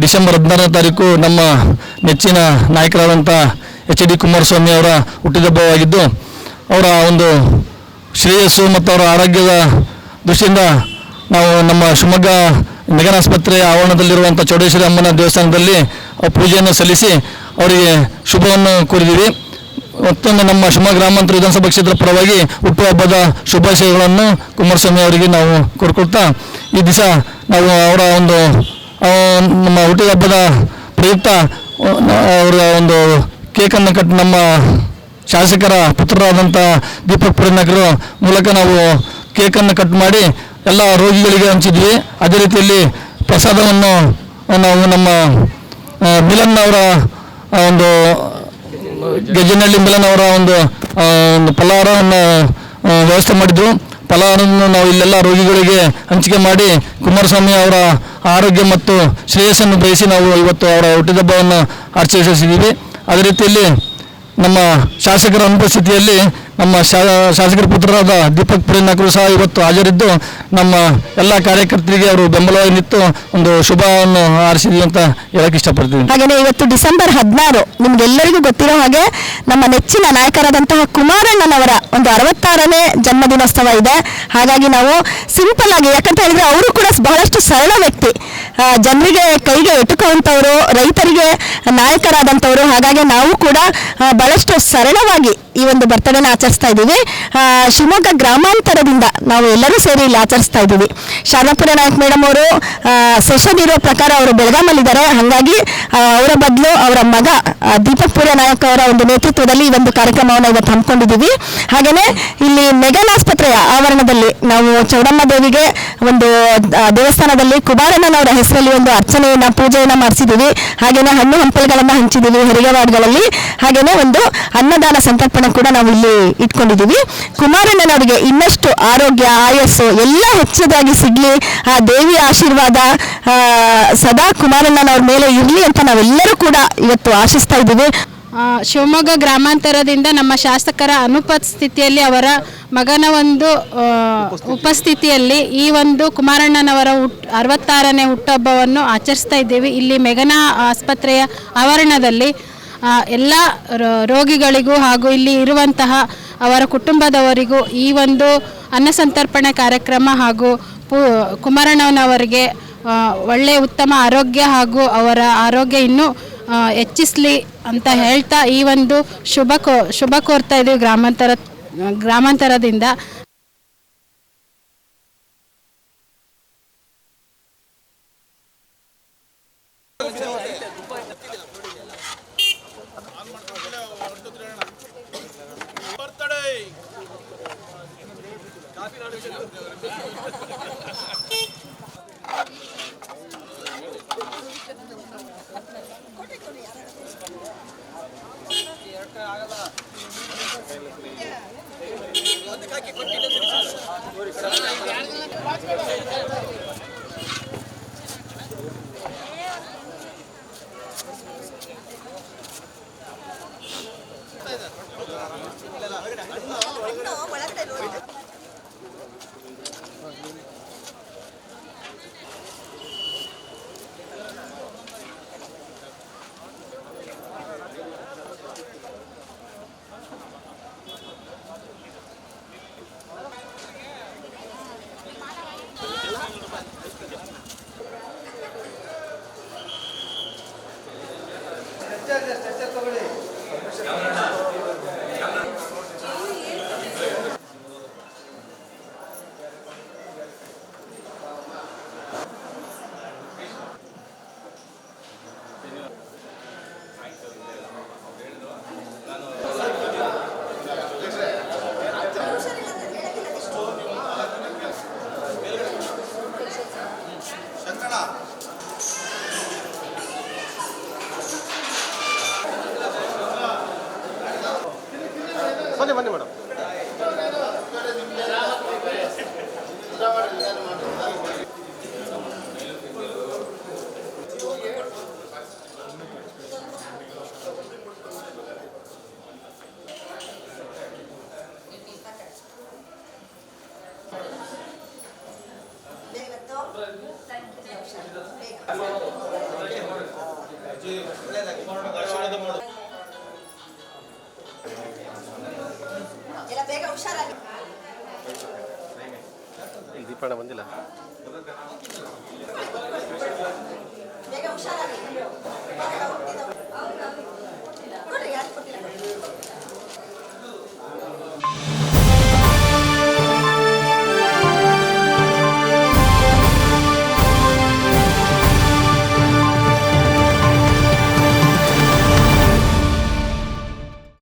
December 16ನೇ ತಾರೀಕು ನಮ್ಮ ನೆಚ್ಚಿನ ನಾಯಕರಾದಂಥ ಎಚ್.ಡಿ. ಕುಮಾರಸ್ವಾಮಿ ಅವರ ಹುಟ್ಟಿದಬ್ಬವಾಗಿದ್ದು, ಅವರ ಒಂದು ಶ್ರೇಯಸ್ಸು ಮತ್ತು ಅವರ ಆರೋಗ್ಯದ ದೃಷ್ಟಿಯಿಂದ ನಾವು ನಮ್ಮ ಶಿವಮೊಗ್ಗ ಮೆಗನ್ ಆಸ್ಪತ್ರೆಯ ಆವರಣದಲ್ಲಿರುವಂಥ ಚೌಡೇಶ್ವರಿ ಅಮ್ಮನ ದೇವಸ್ಥಾನದಲ್ಲಿ ಪೂಜೆಯನ್ನು ಸಲ್ಲಿಸಿ ಅವರಿಗೆ ಶುಭವನ್ನು ಕೋರಿದ್ದೀವಿ. ಮತ್ತೊಮ್ಮೆ ನಮ್ಮ ಶಿವಮೊಗ್ಗ ಗ್ರಾಮಾಂತರ ವಿಧಾನಸಭಾ ಕ್ಷೇತ್ರ ಪರವಾಗಿ ಹುಟ್ಟುಹಬ್ಬದ ಶುಭಾಶಯಗಳನ್ನು ಕುಮಾರಸ್ವಾಮಿ ಅವರಿಗೆ ನಾವು ಕೋರ್ಕೊಳ್ತಾ, ಈ ದಿವಸ ನಾವು ಅವರ ಒಂದು ನಮ್ಮ ಹುಟ್ಟುಹಬ್ಬದ ಪ್ರಯುಕ್ತ ಅವರ ಒಂದು ಕೇಕನ್ನು ಕಟ್ಟಿ ನಮ್ಮ ಶಾಸಕರ ಪುತ್ರರಾದಂಥ ದೀಪಕ್ ಪುರನಾಯಕರು ಮೂಲಕ ನಾವು ಕೇಕನ್ನು ಕಟ್ ಮಾಡಿ ಎಲ್ಲ ರೋಗಿಗಳಿಗೆ ಹಂಚಿದ್ವಿ. ಅದೇ ರೀತಿಯಲ್ಲಿ ಪ್ರಸಾದವನ್ನು ನಾವು ನಮ್ಮ ಮಿಲನ್ ಅವರ ಒಂದು ಗಜನಹಳ್ಳಿ ಮಿಲನ್ ಅವರ ಒಂದು ಫಲಹಾರವನ್ನು ವ್ಯವಸ್ಥೆ ಮಾಡಿದ್ರು. ಫಲಹಾರವನ್ನು ನಾವು ಇಲ್ಲೆಲ್ಲ ರೋಗಿಗಳಿಗೆ ಹಂಚಿಕೆ ಮಾಡಿ ಕುಮಾರಸ್ವಾಮಿ ಅವರ ಆರೋಗ್ಯ ಮತ್ತು ಶ್ರೇಯಸ್ಸನ್ನು ಬಯಸಿ ನಾವು ಇವತ್ತು ಅವರ ಹುಟ್ಟಿದಬ್ಬವನ್ನು ಆಚರಿಸಿದ್ದೀವಿ. ಅದೇ ರೀತಿಯಲ್ಲಿ ನಮ್ಮ ಶಾಸಕರ ಅನುಪಸ್ಥಿತಿಯಲ್ಲಿ ನಮ್ಮ ಶಾಸಕರ ಪುತ್ರರಾದ ದೀಪಕ್ ಪುರನಾಯಕರು ಸಹ ಇವತ್ತು ಹಾಜರಿದ್ದು ನಮ್ಮ ಎಲ್ಲ ಕಾರ್ಯಕರ್ತರಿಗೆ ಅವರು ಬೆಂಬಲವಾಗಿ ನಿಂತು ಒಂದು ಶುಭವನ್ನು ಹಾರೈಸಿದ್ವಿ ಅಂತ ಹೇಳಕ್ಕೆ ಇಷ್ಟಪಡ್ತೀವಿ. ಹಾಗೆಯೇ ಇವತ್ತು ಡಿಸೆಂಬರ್ 16 ನಿಮ್ಗೆಲ್ಲರಿಗೂ ಗೊತ್ತಿರೋ ಹಾಗೆ ನಮ್ಮ ನೆಚ್ಚಿನ ನಾಯಕರಾದಂತಹ ಕುಮಾರಣ್ಣನವರ ಒಂದು 66ನೇ ಜನ್ಮದಿನೋತ್ಸವ ಇದೆ. ಹಾಗಾಗಿ ನಾವು ಸಿಂಪಲ್ ಆಗಿ, ಯಾಕಂತ ಹೇಳಿದ್ರೆ ಅವರು ಕೂಡ ಬಹಳಷ್ಟು ಸರಳ ವ್ಯಕ್ತಿ, ಜನರಿಗೆ ಕೈಗೆ ಎಟುಕುವಂಥವರು, ರೈತರಿಗೆ ನಾಯಕರಾದಂಥವರು. ಹಾಗಾಗಿ ನಾವು ಕೂಡ ಬಹಳಷ್ಟು ಸರಳವಾಗಿ ಈ ಒಂದು ಬರ್ತಡೇನ ಆಚರಿಸ್ತಾ ಇದ್ದೀವಿ. ಶಿವಮೊಗ್ಗ ಗ್ರಾಮಾಂತರದಿಂದ ನಾವು ಎಲ್ಲರೂ ಸೇರಿ ಇಲ್ಲಿ ಆಚರಿಸ್ತಾ ಇದ್ದೀವಿ. ಶಾರದಾಪುರ ನಾಯಕ್ ಮೇಡಮ್ ಅವರು ಸೆಷನ್ ಇರೋ ಪ್ರಕಾರ ಅವರು ಬೆಳಗಾಮಲ್ಲಿದ್ದಾರೆ. ಹಾಗಾಗಿ ಅವರ ಬದಲು ಅವರ ಮಗ ದೀಪಕ್ ಪುರ ನಾಯಕ್ ಅವರ ಒಂದು ನೇತೃತ್ವದಲ್ಲಿ ಈ ಒಂದು ಕಾರ್ಯಕ್ರಮವನ್ನು ಇವತ್ತು ಹಮ್ಮಿಕೊಂಡಿದ್ದೀವಿ. ಹಾಗೆಯೇ ಇಲ್ಲಿ ಮೆಗನ್ ಆಸ್ಪತ್ರೆಯ ಆವರಣದಲ್ಲಿ ನಾವು ಚೌಡಮ್ಮ ದೇವಿಗೆ ಒಂದು ದೇವಸ್ಥಾನದಲ್ಲಿ ಕುಮಾರಣ್ಣನವರ ಹೆಸರಲ್ಲಿ ಒಂದು ಅರ್ಚನೆಯನ್ನು, ಪೂಜೆಯನ್ನು ಮಾಡಿಸಿದ್ದೀವಿ. ಹಾಗೆಯೇ ಹಣ್ಣು ಹಂಪಲುಗಳನ್ನು ಹಂಚಿದ್ದೀವಿ ಹೆರಿಗೆ ವಾರ್ಡ್ಗಳಲ್ಲಿ. ಹಾಗೆಯೇ ಒಂದು ಅನ್ನದಾನ ಸಂತರ್ಪಣೆ ಕೂಡ ನಾವು ಇಲ್ಲಿ ಇಟ್ಕೊಂಡಿದ್ದೀವಿ. ಕುಮಾರಣ್ಣನವರಿಗೆ ಇನ್ನಷ್ಟು ಆರೋಗ್ಯ, ಆಯಸ್ಸು ಎಲ್ಲ ಹೆಚ್ಚದಾಗಿ ಸಿಗಲಿ, ಆ ದೇವಿಯ ಆಶೀರ್ವಾದ ಸದಾ ಕುಮಾರಣ್ಣನವ್ರ ಮೇಲೆ ಇರಲಿ ಅಂತ ನಾವೆಲ್ಲರೂ ಕೂಡ ಇವತ್ತು ಆಶಿಸ್ತಾ ಇದ್ದೀವಿ. ಶಿವಮೊಗ್ಗ ಗ್ರಾಮಾಂತರದಿಂದ ನಮ್ಮ ಶಾಸಕರ ಅನುಪಸ್ಥಿತಿಯಲ್ಲಿ ಅವರ ಮಗನ ಒಂದು ಉಪಸ್ಥಿತಿಯಲ್ಲಿ ಈ ಒಂದು ಕುಮಾರಣ್ಣನವರ 66ನೇ ಹುಟ್ಟುಹಬ್ಬವನ್ನು ಆಚರಿಸ್ತಾ ಇದ್ದೀವಿ. ಇಲ್ಲಿ ಮೆಗನಾ ಆಸ್ಪತ್ರೆಯ ಆವರಣದಲ್ಲಿ ಎಲ್ಲ ರೋಗಿಗಳಿಗೂ ಹಾಗೂ ಇಲ್ಲಿ ಇರುವಂತಹ ಅವರ ಕುಟುಂಬದವರಿಗೂ ಈ ಒಂದು ಅನ್ನ ಸಂತರ್ಪಣೆ ಕಾರ್ಯಕ್ರಮ ಹಾಗೂ ಕುಮಾರಣ್ಣನವರಿಗೆ ಒಳ್ಳೆಯ ಉತ್ತಮ ಆರೋಗ್ಯ ಹಾಗೂ ಅವರ ಆರೋಗ್ಯ ಇನ್ನೂ ಹೆಚ್ಚಿಸಲಿ ಅಂತ ಹೇಳ್ತಾ ಈ ಒಂದು ಶುಭ ಕೋರ್ತಾ ಇದ್ದೀವಿ ಗ್ರಾಮಾಂತರದಿಂದ. ಬನ್ನಿ ಬನ್ನಿ ಮೇಡಮ್. ಎಲ್ಲ ಬೇಗ ಹುಷಾರಾಗಿ. ದೀಪಣ್ಣ ಬಂದಿಲ್ಲ. ಬೇಗ ಹುಷಾರಾಗಿ.